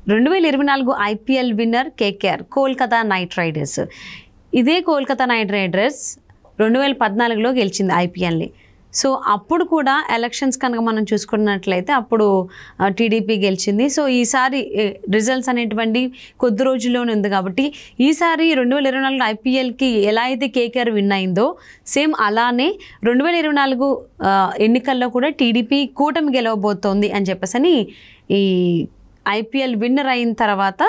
2024 IPL winner KKR Kolkata night riders. ఇదే Kolkata night riders 2014లో గెలిచింది ఐపీఎల్ని. So అప్పుడు కూడా ఎలక్షన్స్ కనుక మనం చూసుకున్నట్లయితే అప్పుడు టీడీపీ గెలిచింది. సో ఈసారి రిజల్ట్స్ అనేటువంటి కొద్ది రోజుల్లోనే ఉంది కాబట్టి ఈసారి 2024 ఐపీఎల్కి ఎలా అయితే కేకేఆర్ విన్ అయిందో సేమ్ అలానే 2024 ఎన్నికల్లో కూడా టీడీపీ కూటమి గెలవబోతోంది అని చెప్పేసి ఈ ఐపీఎల్ విన్నర్ అయిన తర్వాత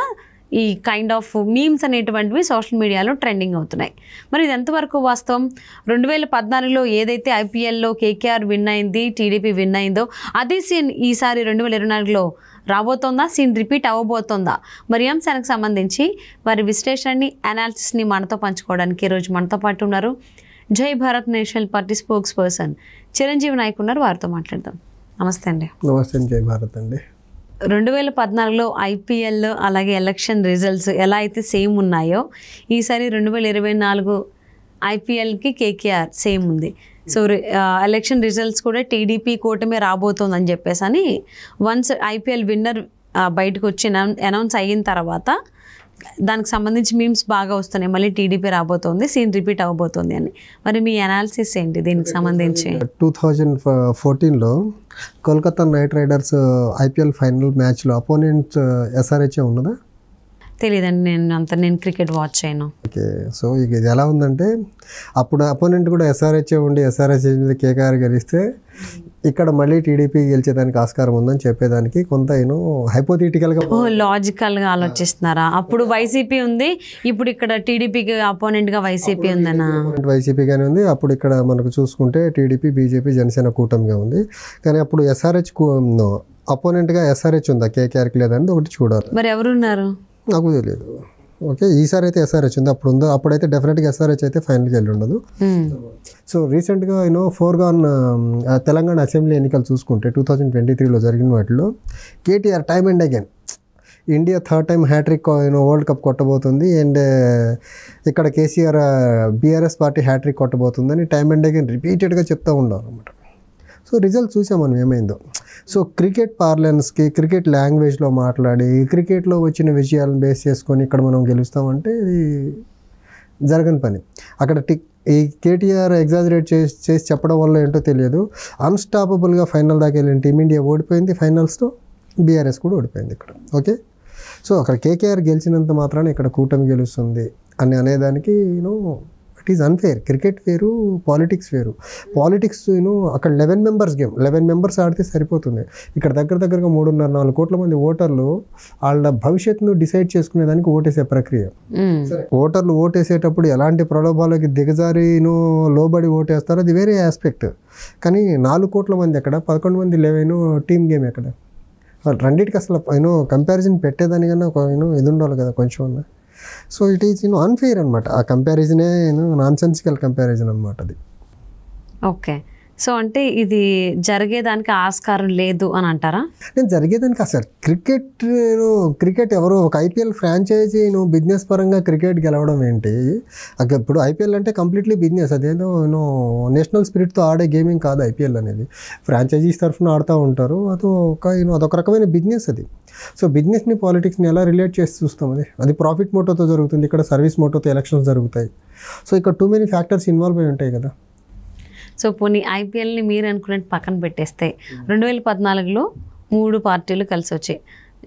ఈ కైండ్ ఆఫ్ మీమ్స్ అనేటువంటివి సోషల్ మీడియాలో ట్రెండింగ్ అవుతున్నాయి. మరి ఇది ఎంతవరకు వాస్తవం? 2014లో ఏదైతే ఐపీఎల్లో కేకేఆర్ విన్ అయింది, టీడీపీ విన్ అయిందో అదే సీన్ ఈసారి 2024లో రాబోతోందా? Scene repeat అవ్వబోతోందా? మరి అంశానికి సంబంధించి వారి విశ్లేషణని, అనాలిసిస్ని మనతో పంచుకోవడానికి ఈరోజు మనతో పాటు ఉన్నారు Jai Bharat national party spokesperson Chiranjeevi Nayak ఉన్నారు. వారితో మాట్లాడదాం. నమస్తే అండి. నమస్తే. జై భారత్ అండి. 2014లో ఐపీఎల్ అలాగే ఎలక్షన్ రిజల్ట్స్ ఎలా అయితే సేమ్ ఉన్నాయో ఈసారి 2024 ఐపీఎల్కి కేకేఆర్ సేమ్ ఉంది. సో ఎలక్షన్ రిజల్ట్స్ కూడా టీడీపీ కూటమి రాబోతోందని చెప్పేసి అని వన్స్ ఐపీఎల్ విన్నర్ బయటకు వచ్చి అనౌన్స్ అయిన తర్వాత దానికి సంబంధించి మీమ్స్ బాగా వస్తున్నాయి. మళ్ళీ టీడీపీ రాబోతోంది, సీన్ రిపీట్ అవ్వబోతోంది అని. మరి మీ అనాలిసిస్ ఏంటి దీనికి సంబంధించి? 2014లో Kolkata night riders IPL final మ్యాచ్లో అపోనెంట్ ఎస్ఆర్హెచ్ ఉన్నదా? తెలియదండి, నేను క్రికెట్ వాచ్ చేయను. ఓకే. సో ఇక ఇది ఎలా ఉందంటే అప్పుడు అపోనెంట్ కూడా ఎస్ఆర్హెచ్ ఉండి ఎస్ఆర్హెచ్ మీద కేకేఆర్ గెలిస్తే ఇక్కడ మళ్ళీ టీడీపీ గెలిచేదానికి ఆస్కారం ఉందని చెప్పేదానికి కొంత హైపోథెటికల్గా లాజికల్గా ఆలోచిస్తున్నారా? అప్పుడు వైసీపీ ఉంది, ఇప్పుడు ఇక్కడ టీడీపీకి అపోనెంట్గా వైసీపీ ఉందనా? వైసీపీగానే ఉంది. అప్పుడు ఇక్కడ మనకు చూసుకుంటే టీడీపీ, బీజేపీ, జనసేన కూటమిగా ఉంది. కానీ అప్పుడు ఎస్ఆర్హెచ్ అపోనెంట్గా ఎస్ఆర్హెచ్ ఉందా కేకేఆర్కి లేదని ఒకటి చూడాలి. మరి ఎవరున్నారు నాకు తెలియదు. ఓకే, ఈసారి అయితే ఎస్ఆర్హెచ్ ఉంది. అప్పుడు ఉందో అప్పుడైతే డెఫినెట్గా ఎస్ఆర్హెచ్ అయితే ఫైనల్కి వెళ్ళి ఉండదు. సో రీసెంట్గా ఫోర్గాన్ తెలంగాణ అసెంబ్లీ ఎన్నికలు చూసుకుంటే 2023లో జరిగిన వాటిలో KTR time and again India third time hat-trick world cup కొట్టబోతుంది అండ్ ఇక్కడ కేసీఆర్ బీఆర్ఎస్ పార్టీ హ్యాట్రిక్ కొట్టబోతుందని టైమ్ అండ్ అగైన్ రిపీటెడ్గా చెప్తూ ఉండాలి అనమాట. సో రిజల్ట్ చూసాం మనం ఏమైందో. సో క్రికెట్ పార్లెన్స్కి, క్రికెట్ లాంగ్వేజ్లో మాట్లాడి క్రికెట్లో వచ్చిన విజయాలను బేస్ చేసుకొని ఇక్కడ మనం గెలుస్తామంటే ఇది జరగని పని. అక్కడ ఈ కేటీఆర్ ఎగ్జాజరేట్ చేసి చెప్పడం వల్ల ఏంటో తెలియదు, అన్స్టాపబుల్గా ఫైనల్ దాకా వెళ్ళిన టీమిండియా ఓడిపోయింది. ఫైనల్స్లో బీఆర్ఎస్ కూడా ఓడిపోయింది ఇక్కడ. ఓకే. సో అక్కడ కేకేఆర్ గెలిచినంత మాత్రాన ఇక్కడ కూటమి గెలుస్తుంది అని అనేదానికి ఇట్ ఈజ్ అన్ఫేర్. క్రికెట్ వేరు, పాలిటిక్స్ వేరు. పాలిటిక్స్ అక్కడ 11 మెంబర్స్ గేమ్, 11 మెంబర్స్ ఆడితే సరిపోతుంది. ఇక్కడ దగ్గరగా 3.5-4 కోట్ల మంది ఓటర్లు వాళ్ళ భవిష్యత్తును డిసైడ్ చేసుకునేదానికి ఓటేసే ప్రక్రియ. ఓటర్లు ఓటేసేటప్పుడు ఎలాంటి ప్రలోభాలకి దిగజారి లోబడి ఓటేస్తారో అది వేరే ఆస్పెక్ట్. కానీ 4 కోట్ల మంది ఎక్కడ, 11 మంది 11 టీమ్ గేమ్ ఎక్కడ? రెండింటికి అసలు కంపారిజన్ పెట్టేదానికన్నా ఇది ఉండాలి కదా కొంచెం అన్న. సో ఇట్ ఈజ్ అన్ఫెయిర్ అనమాట. ఆ కంపారిజనే నాన్సెన్సికల్ కంపారిజన్ అనమాట అది. ఓకే. సో అంటే ఇది జరిగేదానికి ఆస్కారం లేదు అని అంటారా? నేను జరిగేదానికి అసలు క్రికెట్ ఎవరు ఒక ఐపీఎల్ ఫ్రాంచైజీ బిజినెస్ పరంగా క్రికెట్ గెలవడం ఏంటి? ఇప్పుడు ఐపీఎల్ అంటే కంప్లీట్లీ బిజినెస్. అదేదో నేషనల్ స్పిరిట్తో ఆడే గేమింగ్ కాదు ఐపీఎల్ అనేది. ఫ్రాంచైజీస్ తరఫున ఆడుతూ ఉంటారు. అదొక రకమైన బిజినెస్ అది. సో బిజినెస్ని పాలిటిక్స్ని ఎలా రిలేట్ చేసి చూస్తాం? అది ప్రాఫిట్ మోటోతో జరుగుతుంది, ఇక్కడ సర్వీస్ మోటోతో ఎలక్షన్స్ జరుగుతాయి. సో ఇక్కడ టూ మెనీ ఫ్యాక్టర్స్ ఇన్వాల్వ్ అయి ఉంటాయి కదా. సో పోనీ ఐపీఎల్ని మీరు అనుకున్నట్టు పక్కన పెట్టేస్తే 2014లో 3 పార్టీలు కలిసి వచ్చాయి,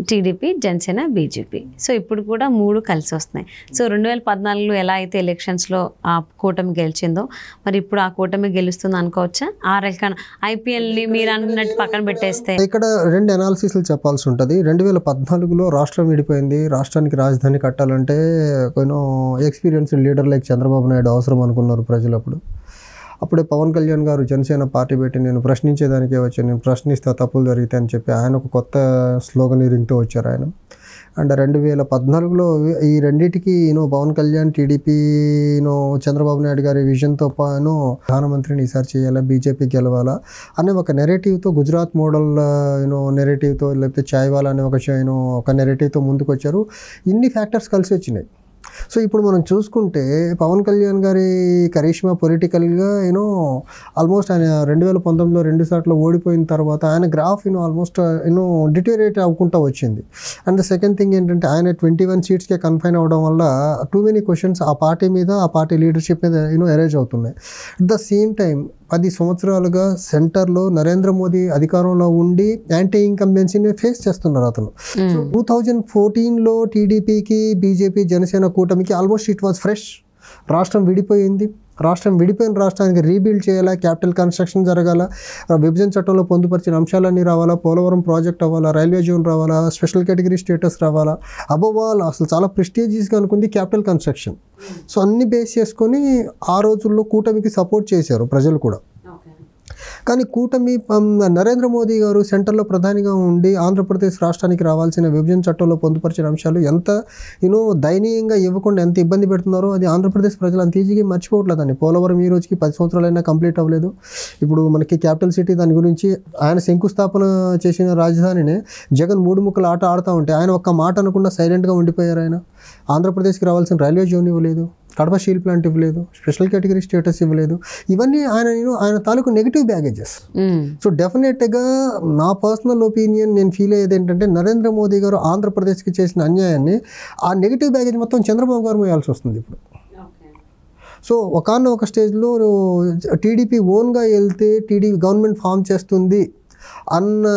టీడీపీ, జనసేన, బీజేపీ. సో ఇప్పుడు కూడా 3 కలిసి వస్తున్నాయి. సో 2014లో ఎలా అయితే ఎలక్షన్స్లో ఆ కూటమి గెలిచిందో మరి ఇప్పుడు ఆ కూటమి గెలుస్తుంది అనుకోవచ్చా? ఆ రకం ఐపీఎల్ని మీరు అనుకున్నట్టు పక్కన పెట్టేస్తే ఇక్కడ 2 అనాలిసిస్లు చెప్పాల్సి ఉంటుంది. 2014లో రాష్ట్రం విడిపోయింది. రాష్ట్రానికి రాజధాని కట్టాలంటే experienced leader like Chandrababu Naidu అవసరం అనుకున్నారు ప్రజలు. అప్పుడే పవన్ కళ్యాణ్ గారు జనసేన పార్టీ పెట్టి నేను ప్రశ్నించేదానికే వచ్చాను, నేను ప్రశ్నిస్తా తప్పులు జరిగితే అని చెప్పి ఆయన ఒక కొత్త స్లోగనీరింగ్తో వచ్చారు ఆయన. అండ్ 2014లో ఈ రెండింటికి పవన్ కళ్యాణ్, టీడీపీ, చంద్రబాబు నాయుడు గారి విజన్తో ప్రధానమంత్రిని ఈసారి చేయాలా, బీజేపీ గెలవాలా అనే ఒక నెరేటివ్తో, గుజరాత్ మోడల్ నెరేటివ్తో, లేకపోతే చాయ్వాలా అనే ఒక నెరేటివ్తో ముందుకు వచ్చారు. ఇన్ని ఫ్యాక్టర్స్ కలిసి వచ్చినాయి. సో ఇప్పుడు మనం చూసుకుంటే పవన్ కళ్యాణ్ గారి కరిష్మా పొలిటికల్గా ఆల్మోస్ట్ ఆయన 2019లో 2 సార్లు ఓడిపోయిన తర్వాత ఆయన గ్రాఫ్ ఆల్మోస్ట్ డిటోరియేట్ అవ్వకుండా వచ్చింది. అండ్ ద సెకండ్ థింగ్ ఏంటంటే ఆయన 21 సీట్స్కే కన్ఫైన్ అవ్వడం వల్ల టూ మెనీ క్వశ్చన్స్ ఆ పార్టీ మీద, ఆ పార్టీ లీడర్షిప్ మీద ఎరేజ్ అవుతున్నాయి. అట్ ద సేమ్ టైం 10 సంవత్సరాలుగా సెంటర్లో నరేంద్ర మోదీ అధికారంలో ఉండి యాంటీ ఇన్కంబెన్సీని ఫేస్ చేస్తున్నారు అతను. సో 2014లో టీడీపీకి, బీజేపీ, జనసేన కూటమికి ఆల్మోస్ట్ ఇట్ వాజ్ ఫ్రెష్. రాష్ట్రం విడిపోయింది. రాష్ట్రం విడిపోయిన రాష్ట్రానికి రీబిల్డ్ చేయాలా, క్యాపిటల్ కన్స్ట్రక్షన్ జరగాల, విభజన చట్టంలో పొందుపరిచిన అంశాలన్నీ రావాలా, పోలవరం ప్రాజెక్ట్ అవ్వాలా, రైల్వే జోన్ రావాలా, స్పెషల్ కేటగిరీ స్టేటస్ రావాలా, అబవ్ ఆల్ అసలు చాలా ప్రెస్టీజియస్గా అనుకుంది క్యాపిటల్ కన్స్ట్రక్షన్. సో అన్ని బేస్ చేసుకొని ఆ రోజుల్లో కూటమికి సపోర్ట్ చేశారు ప్రజలు కూడా. కానీ కూటమి నరేంద్ర మోదీ గారు సెంటర్లో ప్రధానిగా ఉండి ఆంధ్రప్రదేశ్ రాష్ట్రానికి రావాల్సిన విభజన చట్టంలో పొందుపరిచిన అంశాలు ఎంత దయనీయంగా ఇవ్వకుండా ఎంత ఇబ్బంది పెడుతున్నారో అది ఆంధ్రప్రదేశ్ ప్రజలు అంత ఈజీగా మర్చిపోవట్లేదండి. పోలవరం ఈ రోజుకి 10 సంవత్సరాలైనా కంప్లీట్ అవ్వలేదు. ఇప్పుడు మనకి క్యాపిటల్ సిటీ దాని గురించి ఆయన శంకుస్థాపన చేసిన రాజధానిని జగన్ 3 ముక్కలు ఆట ఆడుతూ ఉంటే ఆయన ఒక్క మాట అనకుండా సైలెంట్గా ఉండిపోయారు. ఆయన ఆంధ్రప్రదేశ్కి రావాల్సిన రైల్వే జోన్ ఇవ్వలేదు, కడప స్టీల్ ప్లాంట్ ఇవ్వలేదు, స్పెషల్ కేటగిరీ స్టేటస్ ఇవ్వలేదు. ఇవన్నీ ఆయన తాలూకు నెగిటివ్ బ్యాగేజెస్. సో డెఫినెట్గా నా పర్సనల్ ఒపీనియన్ నేను ఫీల్ అయ్యేది ఏంటంటే నరేంద్ర మోదీ గారు ఆంధ్రప్రదేశ్కి చేసిన అన్యాయాన్ని ఆ నెగిటివ్ బ్యాగేజ్ మొత్తం చంద్రబాబు గారు మోయాల్సి వస్తుంది ఇప్పుడు. సో ఒక స్టేజ్లో టీడీపీ ఓన్గా వెళ్తే టీడీపీ గవర్నమెంట్ ఫామ్ చేస్తుంది అన్న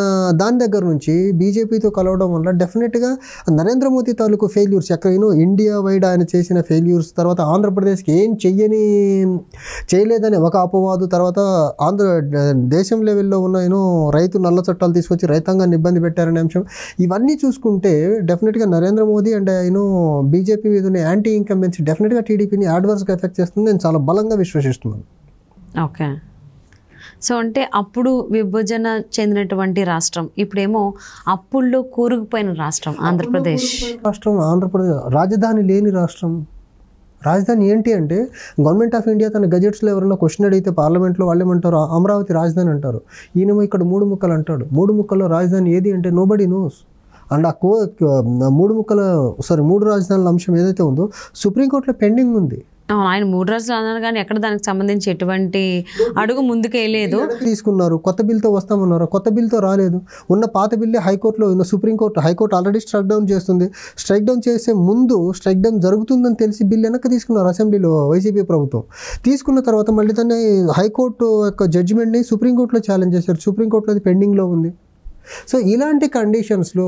దాని దగ్గర నుంచి బీజేపీతో కలవడం వల్ల డెఫినెట్గా నరేంద్ర మోదీ తాలూకు ఫెయిల్యూర్స్ ఎక్కడ ఇండియా వైడ్ ఆయన చేసిన ఫెయిల్యూర్స్, తర్వాత ఆంధ్రప్రదేశ్కి ఏం చేయలేదని ఒక అపవాదు, తర్వాత దేశం లెవెల్లో ఉన్న రైతు నల్ల చట్టాలు తీసుకొచ్చి రైతాంగాన్ని ఇబ్బంది పెట్టారనే అంశం, ఇవన్నీ చూసుకుంటే డెఫినెట్గా నరేంద్ర మోదీ అండ్ బీజేపీ మీద ఉన్న యాంటీ ఇన్కంబెన్సీ డెఫినెట్గా టీడీపీని అడ్వర్స్గా ఎఫెక్ట్ చేస్తుంది. నేను చాలా బలంగా విశ్వసిస్తున్నాను. ఓకే. సో అంటే అప్పుడు విభజన చెందినటువంటి రాష్ట్రం, ఇప్పుడేమో అప్పుల్లో కూరుకుపోయిన రాష్ట్రం ఆంధ్రప్రదేశ్. రాజధాని లేని రాష్ట్రం. రాజధాని ఏంటి అంటే గవర్నమెంట్ ఆఫ్ ఇండియా తన గజెట్స్లో ఎవరైనా క్వశ్చన్ అడిగితే పార్లమెంట్లో వాళ్ళు ఏమంటారు, అమరావతి రాజధాని అంటారు. ఈయనేమో ఇక్కడ 3 ముక్కలు అంటాడు. 3 ముక్కల్లో రాజధాని ఏది అంటే నోబడీ నోస్. అండ్ ఆ 3 రాజధానుల అంశం ఏదైతే ఉందో సుప్రీంకోర్టులో పెండింగ్ ఉంది. ఆయన 3 రోజులు అన్నారు కానీ ఎక్కడ దానికి సంబంధించి ఎటువంటి అడుగు ముందుకేయలేదు. తీసుకున్నారు, కొత్త బిల్తో వస్తామన్నారు, కొత్త బిల్తో రాలేదు. ఉన్న పాత బిల్లే హైకోర్టులో ఉన్న హైకోర్టు ఆల్రెడీ స్ట్రైక్ డౌన్ చేస్తుంది. స్ట్రైక్ డౌన్ చేసే ముందు స్ట్రైక్ డౌన్ జరుగుతుందని తెలిసి బిల్ వెనక్కి తీసుకున్నారు అసెంబ్లీలో వైసీపీ ప్రభుత్వం. తీసుకున్న తర్వాత మళ్ళీ దాన్ని హైకోర్టు యొక్క జడ్జిమెంట్ని సుప్రీంకోర్టులో ఛాలెంజ్ చేశారు. సుప్రీంకోర్టులో అది పెండింగ్లో ఉంది. సో ఇలాంటి కండిషన్స్లో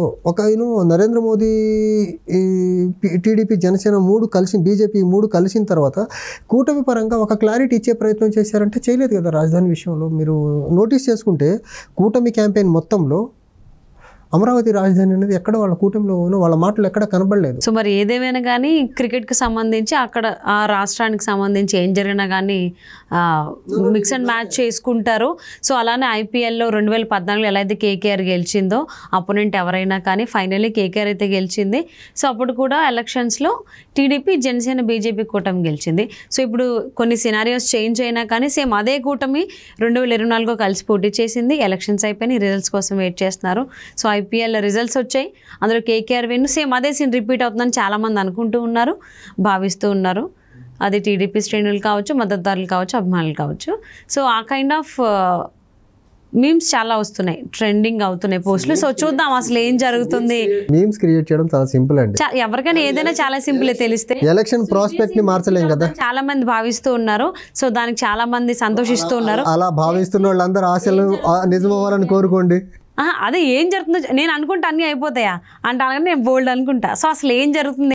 నరేంద్ర మోదీ, టీడీపీ, జనసేన 3 కలిసి, బీజేపీ 3 కలిసిన తర్వాత కూటమి పరంగా ఒక క్లారిటీ ఇచ్చే ప్రయత్నం చేశారంటే చేయలేదు కదా. రాజధాని విషయంలో మీరు నోటీస్ చేసుకుంటే కూటమి క్యాంపెయిన్ మొత్తంలో అమరావతి రాజధాని అనేది ఎక్కడ వాళ్ళ కూటమిలో వాళ్ళ మాటలు ఎక్కడ కనబడలేదు. సో మరి ఏదేమైనా కానీ క్రికెట్కి సంబంధించి అక్కడ ఆ రాష్ట్రానికి సంబంధించి ఏం జరిగినా కానీ మిక్స్ అండ్ మ్యాచ్ చేసుకుంటారు. సో అలానే ఐపీఎల్లో 2014 ఎలా అయితే కేకేఆర్ గెలిచిందో, అపోనెంట్ ఎవరైనా కానీ ఫైనల్లీ కేకేఆర్ అయితే గెలిచింది. సో అప్పుడు కూడా ఎలక్షన్స్లో టీడీపీ, జనసేన, బీజేపీ కూటమి గెలిచింది. సో ఇప్పుడు కొన్ని సినారియోస్ చేంజ్ అయినా కానీ సేమ్ అదే కూటమి 2024 కలిసి పోటీ చేసింది. ఎలక్షన్స్ అయిపోయినాయి, రిజల్ట్స్ కోసం వెయిట్ చేస్తున్నారు. సో ఐపీఎల్ రిజల్ట్స్ వచ్చాయి, అందులో కేకేఆర్ విన్. సేమ్ అదే సీన్ రిపీట్ అవుతుందని చాలామంది అనుకుంటూ ఉన్నారు, భావిస్తూ ఉన్నారు. అది టీడీపీ శ్రేణులు కావచ్చు, మద్దతుదారులు కావచ్చు, అభిమానులు కావచ్చు. సో ఆ కైండ్ ఆఫ్ మీమ్స్ చాలా వస్తున్నాయి, ట్రెండింగ్ అవుతున్నాయి పోస్టులు. సో చూద్దాం అసలు ఏం జరుగుతుంది. మీమ్స్ క్రియేట్ చేయడం చాలా సింపుల్ అండి. ఎవరికైనా ఏదైనా చాలా సింపుల్ తెలిస్తే ఎలక్షన్ ప్రాస్పెక్ట్ ని మార్చలేం కదా. చాలా మంది భావిస్తూ ఉన్నారు. సో దానికి చాలా మంది సంతోషిస్తూ ఉన్నారు. అలా భావిస్తున్న వాళ్ళందరూ ఆశలు నిజమవ్వాలని కోరుకోండి. అదే ఏం జరుగుతుందో నేను అనుకుంటా అన్నీ అయిపోతాయా అంటే అలాగే నేను బోల్డ్ అనుకుంటా. సో అసలు ఏం జరుగుతుంది